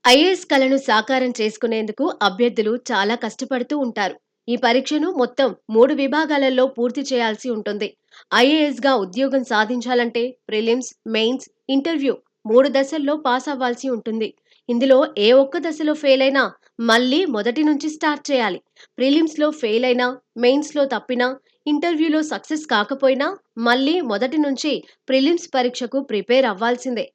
IAS కలను సాకారం చేసుకునేందుకు అభ్యర్థులు చాలా కష్టపడుతూ ఉంటారు. ఈ పరీక్షను మొత్తం 3 విభాగాలలో పూర్తి చేయాల్సి ఉంటుంది. ఐఏఎస్‌గా ఉద్యోగం సాధించాలంటే ప్రిలిమ్స్, మెయిన్స్, ఇంటర్వ్యూ 3 దశల్లో పాస్ అవ్వాల్సి ఉంటుంది. ఇందులో ఏ ఒక్క దశలో ఫెయిల్ అయినా మళ్ళీ మొదటి నుంచి స్టార్ట్ చేయాలి. ప్రిలిమ్స్‌లో ఫెయిల్ అయినా, మెయిన్స్‌లో తప్పినా, ఇంటర్వ్యూలో సక్సెస్ కాకపోయినా మళ్ళీ మొదటి నుంచి ప్రిలిమ్స్ పరీక్షకు ప్రిపేర్ అవ్వాల్సిందే.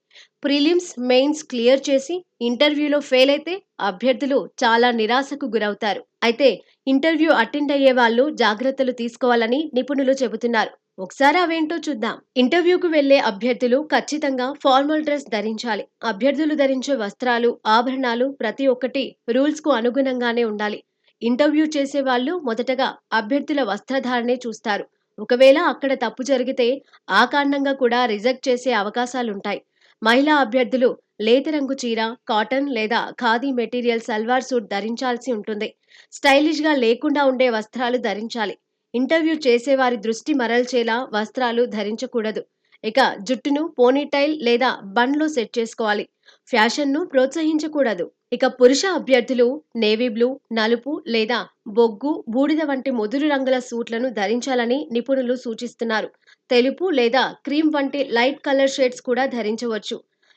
ప్రిలిమ్స్, మెయిన్స్ క్లియర్ చేసి ఇంటర్వ్యూలో ఫెయిల్ అయితే అభ్యర్థులు చాలా నిరాశకు గురవుతారు. అయితే ఇంటర్వ్యూ అటెండ్ అయ్యే వాళ్ళు జాగ్రత్తలు తీసుకోవాలని నిపుణులు చెబుతున్నారు. ఒకసారి అవేంటో చూద్దాం. ఇంటర్వ్యూకు వెళ్లే అభ్యర్థులు ఖచ్చితంగా ఫార్మల్ డ్రెస్ ధరించాలి. అభ్యర్థులు ధరించే వస్త్రాలు, ఆభరణాలు ప్రతి ఒక్కటి రూల్స్ కు అనుగుణంగానే ఉండాలి. ఇంటర్వ్యూ చేసే వాళ్ళు మొదటగా అభ్యర్థుల వస్త్రధారణే చూస్తారు. ఒకవేళ అక్కడ తప్పు జరిగితే ఆ కారణంగా కూడా రిజెక్ట్ చేసే అవకాశాలుంటాయి. మహిళా అభ్యర్థులు లేత రంగు చీర, కాటన్ లేదా ఖాదీ మెటీరియల్ సల్వార్ సూట్ ధరించాల్సి ఉంటుంది. స్టైలిష్‌గా లేకుండా ఉండే వస్త్రాలు ధరించాలి. ఇంటర్వ్యూ చేసేవారి దృష్టి మరల్చేలా వస్త్రాలు ధరించకూడదు. ఇక జుట్టును పోనీటైల్ లేదా బన్‌లో సెట్ చేసుకోవాలి. ఫ్యాషన్‌ను ప్రోత్సహించకూడదు. ఇక పురుష అభ్యర్థులు నేవీ బ్లూ, నలుపు లేదా బొగ్గు, బూడిద వంటి ముదురు రంగుల సూట్లను ధరించాలని నిపుణులు సూచిస్తున్నారు. తెలుపు లేదా క్రీమ్ వంటి లైట్ కలర్ షేడ్స్ కూడా ధరించవచ్చు.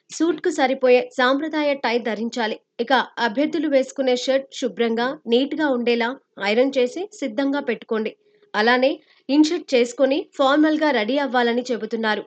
సూట్‌కు సరిపోయే సాంప్రదాయ టై ధరించాలి. ఇక అభ్యర్థులు వేసుకునే షర్ట్ శుభ్రంగా, నీట్‌గా ఉండేలా ఐరన్ చేసి సిద్ధంగా పెట్టుకోండి. అలానే ఇన్‌షర్ట్ చేసుకొని ఫార్మల్‌గా రెడీ అవ్వాలని చెబుతున్నారు.